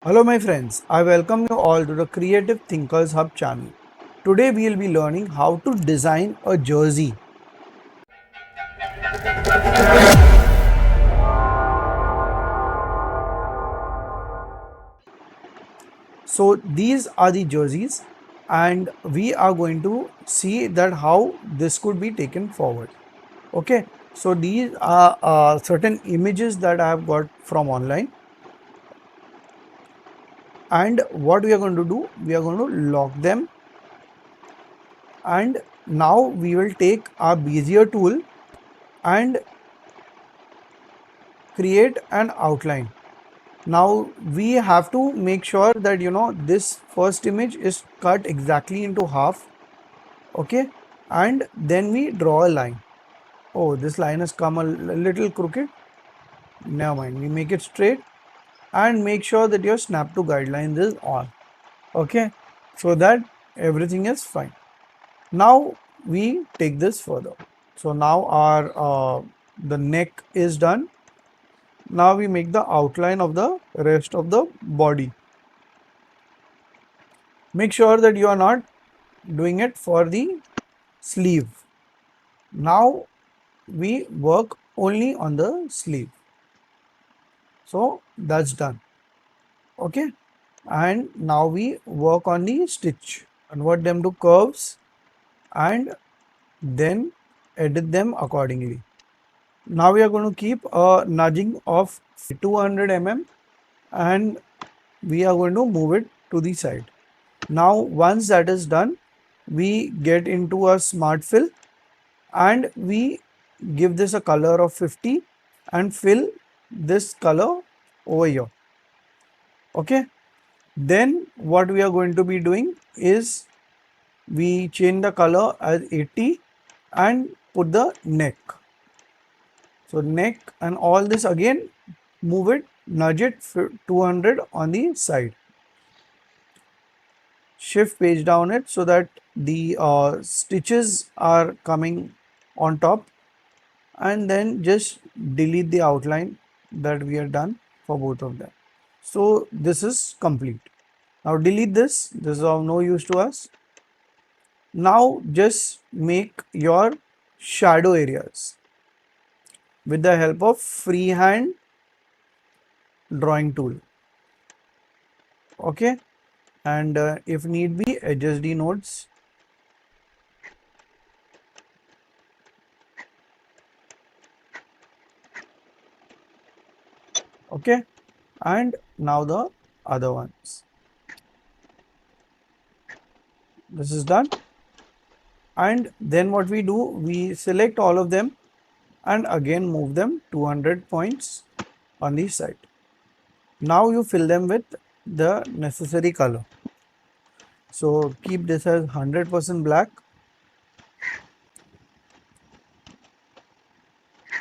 Hello my friends, I welcome you all to the Creative Thinkers Hub channel. Today we will be learning how to design a jersey. So these are the jerseys and we are going to see that how this could be taken forward. Okay, so these are certain images that I have got from online, and what we are going to do, we are going to lock them, and now we will take our Bezier tool and create an outline. Now we have to make sure that this first image is cut exactly into half. Okay, and then we draw a line. Oh, this line has come a little crooked. Never mind, we make it straight and make sure that your snap to guidelines is on. Okay, so that everything is fine. Now we take this further. So now our the neck is done. Now we make the outline of the rest of the body. Make sure that you are not doing it for the sleeve. Now we work only on the sleeve. So that's done. Okay. And now we work on the stitch. Convert them to curves and then edit them accordingly. Now we are going to keep a nudging of 200 mm and we are going to move it to the side. Now once that is done, we get into a smart fill and we give this a color of 50 and fill this color over here. Okay, then what we are going to be doing is we change the color as 80 and put the neck. So neck and all this again, move it, nudge it 200 on the side. Shift page down it so that the stitches are coming on top, and then just delete the outline that we are done for both of them. So this is complete. Now delete this. This is of no use to us. Now just make your shadow areas with the help of freehand drawing tool. Okay, and if need be, adjust the nodes. Okay, and now the other ones. This is done. And then what we do, we select all of them and again move them 200 points on the side. Now you fill them with the necessary color. So keep this as 100% black.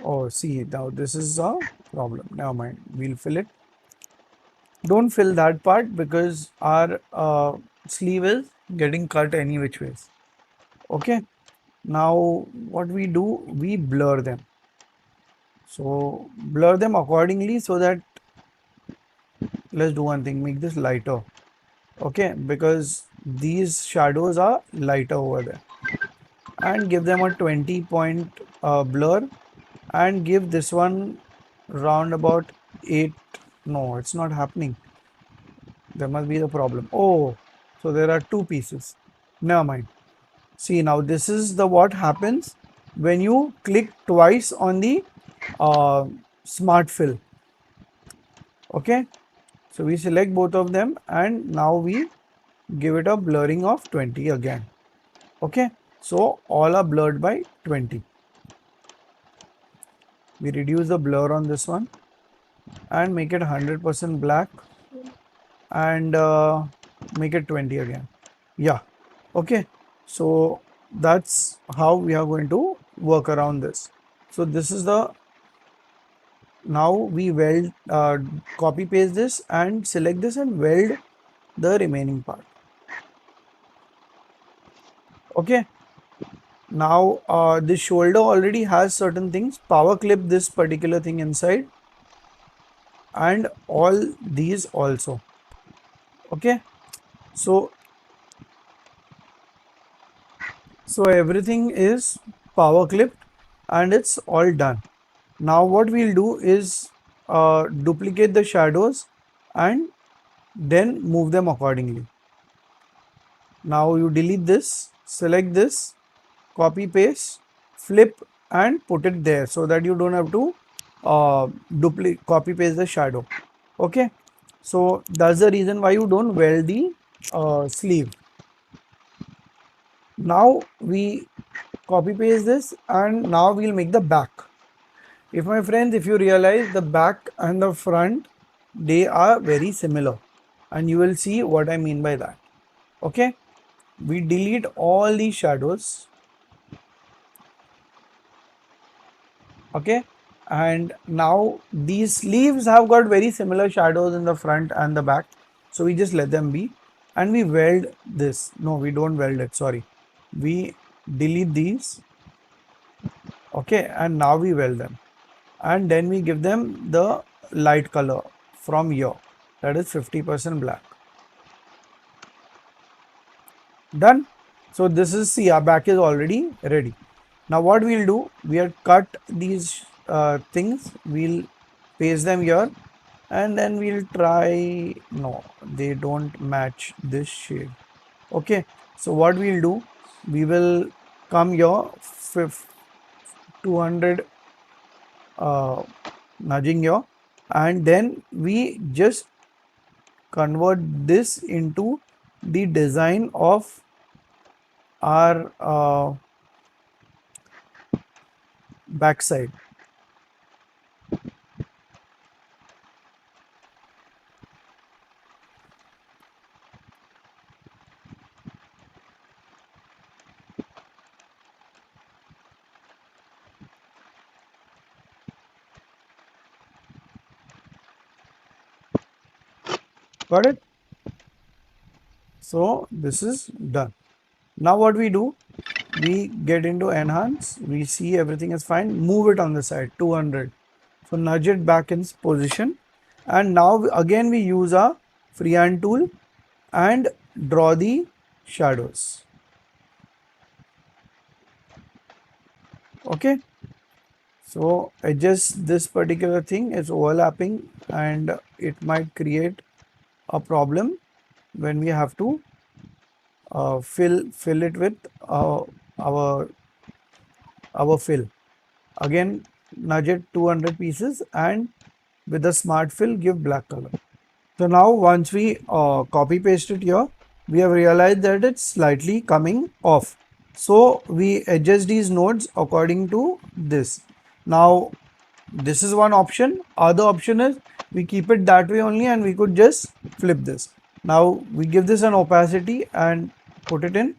Oh, see, now this is a problem. Never mind, we'll fill it. Don't fill that part because our sleeve is getting cut any which ways. Okay, now what we do, we blur them. So blur them accordingly so that, let's do one thing, make this lighter. Okay, because these shadows are lighter over there, and give them a 20 point blur and give this one round about 8. No, it's not happening. There must be the problem. Oh, so there are two pieces. Never mind. See, now this is the what happens when you click twice on the smart fill. Okay, so we select both of them and now we give it a blurring of 20 again. Okay, so all are blurred by 20. We reduce the blur on this one and make it 100% black and make it 20 again. Yeah, okay, so that's how we are going to work around this. So this is the, now we weld, copy paste this and select this and weld the remaining part. Okay, now this shoulder already has certain things. Power clip this particular thing inside and all these also. Okay, so everything is power clipped and it's all done. Now what we'll do is duplicate the shadows and then move them accordingly. Now you delete this, select this, copy paste, flip and put it there so that you don't have to duplicate copy paste the shadow. Okay, so that's the reason why you don't weld the sleeve. Now we copy paste this and now we'll make the back. If my friends, if you realize the back and the front, they are very similar and you will see what I mean by that. Okay, we delete all these shadows. Okay, and now these sleeves have got very similar shadows in the front and the back, so we just let them be and we weld this. No, we don't weld it, sorry, we delete these. Okay, and now we weld them and then we give them the light color from here, that is 50% black. Done. So this is, see, our back is already ready. Now what we'll do, we have cut these things, we'll paste them here and then we'll try, no, they don't match this shade. Okay, so what we'll do, we will come here 200 nudging here and then we just convert this into the design of our backside. Got it? So this is done. Now what we do, we get into enhance, we see everything is fine, move it on the side 200. So nudge it back in position and now again we use our freehand tool and draw the shadows. Okay, so adjust this particular thing, is overlapping and it might create a problem when we have to fill it with our fill. Again, nudge it 200 pieces and with a smart fill give black color. So now once we copy paste it here, we have realized that it's slightly coming off. So we adjust these nodes according to this. Now this is one option. Other option is we keep it that way only and we could just flip this. Now we give this an opacity and put it in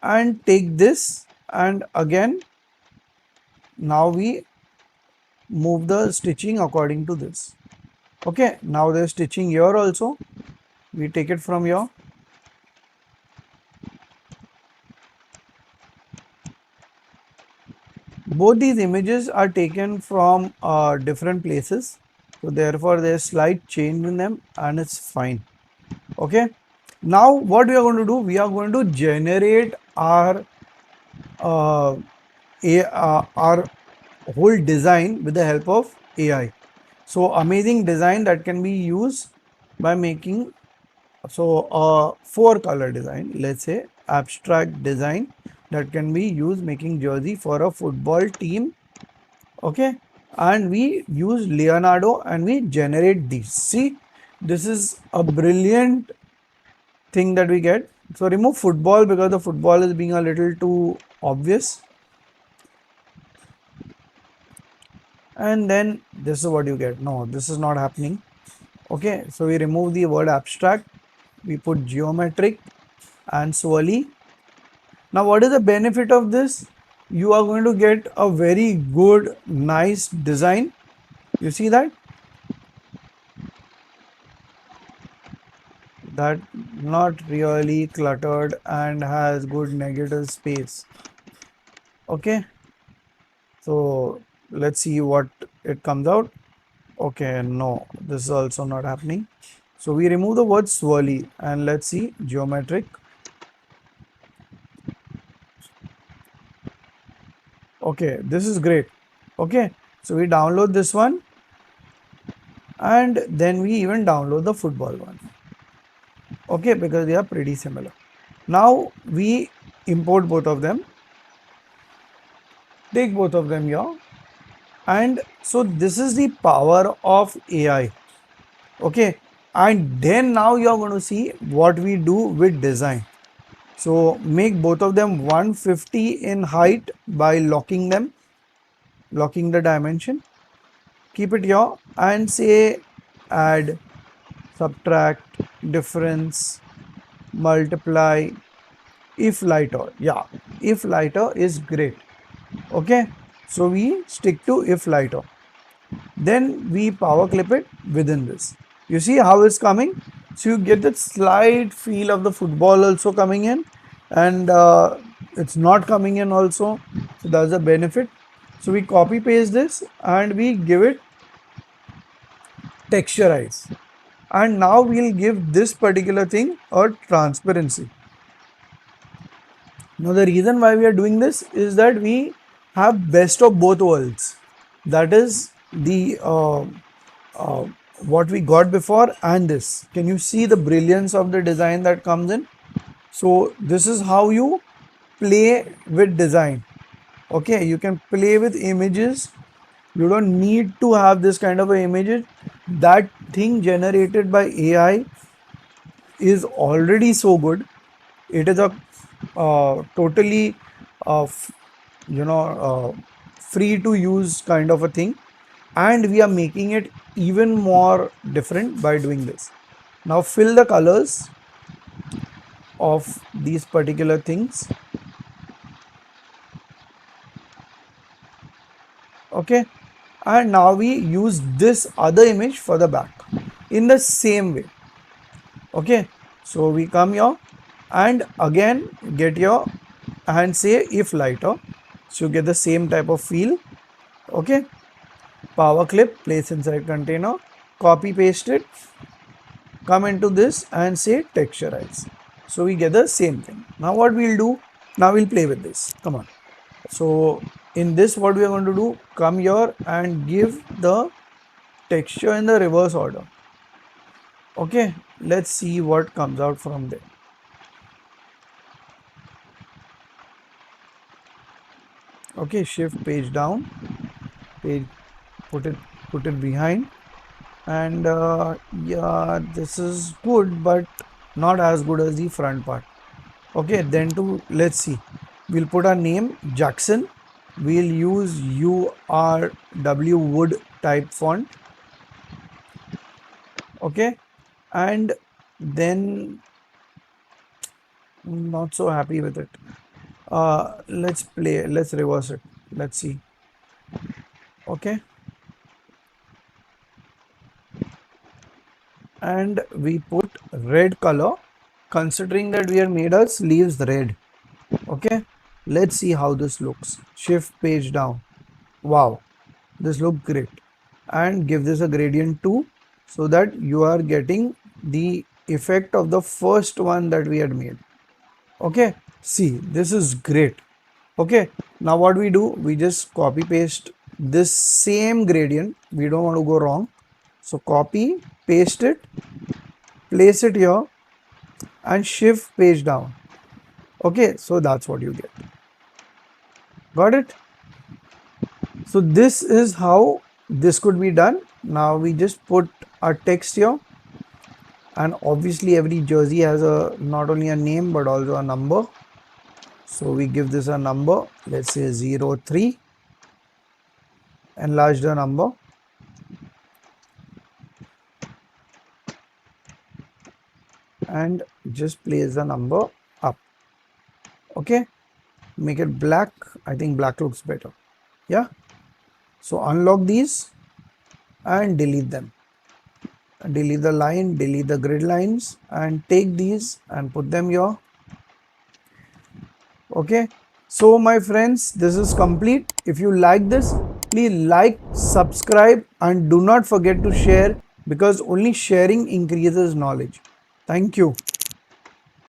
and take this and again now we move the stitching according to this. Okay, now there's stitching here also. We take it from here. Both these images are taken from different places. So therefore there's slight change in them and it's fine. Okay. Now what we are going to do, we are going to generate our our whole design with the help of AI. So amazing design that can be used by making, so a 4-color design, let's say abstract design that can be used making jersey for a football team. Okay, and we use Leonardo and we generate these. See, this is a brilliant thing that we get. So remove football because the football is being a little too obvious. And then this is what you get. No, this is not happening. Okay, so we remove the word abstract, we put geometric and swirly. Now what is the benefit of this? You are going to get a very good, nice design. You see that? That not really cluttered and has good negative space. Okay, so let's see what it comes out. Okay, no, this is also not happening. So we remove the word swirly and let's see geometric. Okay, this is great. Okay, so we download this one and then we even download the football one. Okay, because they are pretty similar. Now we import both of them, take both of them here. And so this is the power of AI. Okay, and then now you're going to see what we do with design. So make both of them 150 in height by locking them, locking the dimension. Keep it here and say add, subtract, difference, multiply, if lighter. Yeah, if lighter is great. Okay, so we stick to if lighter. Then we power clip it within this. You see how it's coming? So you get that slight feel of the football also coming in, and it's not coming in also. So that's a benefit. So we copy paste this and we give it texturize. And now we'll give this particular thing a transparency. Now the reason why we are doing this is that we have best of both worlds. That is the uh, what we got before and this. Can you see the brilliance of the design that comes in? So this is how you play with design. Okay, you can play with images. You don't need to have this kind of a images. That thing generated by AI is already so good. It is a totally you know free to use kind of a thing, and we are making it even more different by doing this. Now fill the colors of these particular things. Okay, and now we use this other image for the back in the same way. Okay, so we come here and again get your and say if lighter, so you get the same type of feel. Okay, power clip, place inside container, copy paste it, come into this and say texturize. So we get the same thing. Now what we'll do, now we'll play with this. Come on. So in this, what we are going to do, come here and give the texture in the reverse order. Okay, let's see what comes out from there. Okay, shift page down, page, put it behind, and yeah, this is good, but not as good as the front part. Okay, then to let's see, we'll put our name Jackson. We'll use URW wood type font. Okay, and then not so happy with it. Let's reverse it. Let's see. Okay, and we put red color, considering that we have made our sleeves red. Okay, let's see how this looks. Shift page down. Wow, this looks great. And give this a gradient too, so that you are getting the effect of the first one that we had made. Okay, see, this is great. Okay, now what we do, we just copy paste this same gradient. We don't want to go wrong. So copy, paste it, place it here and shift page down. Okay, so that's what you get. Got it? So this is how this could be done. Now we just put our text here, and obviously every jersey has a not only a name but also a number. So we give this a number, let's say 03, enlarge the number, and just place the number up. Okay, make it black. I think black looks better. Yeah, so unlock these and delete them. Delete the line, delete the grid lines, and take these and put them here. Okay, so my friends, this is complete. If you like this, please like, subscribe, and do not forget to share because only sharing increases knowledge. Thank you.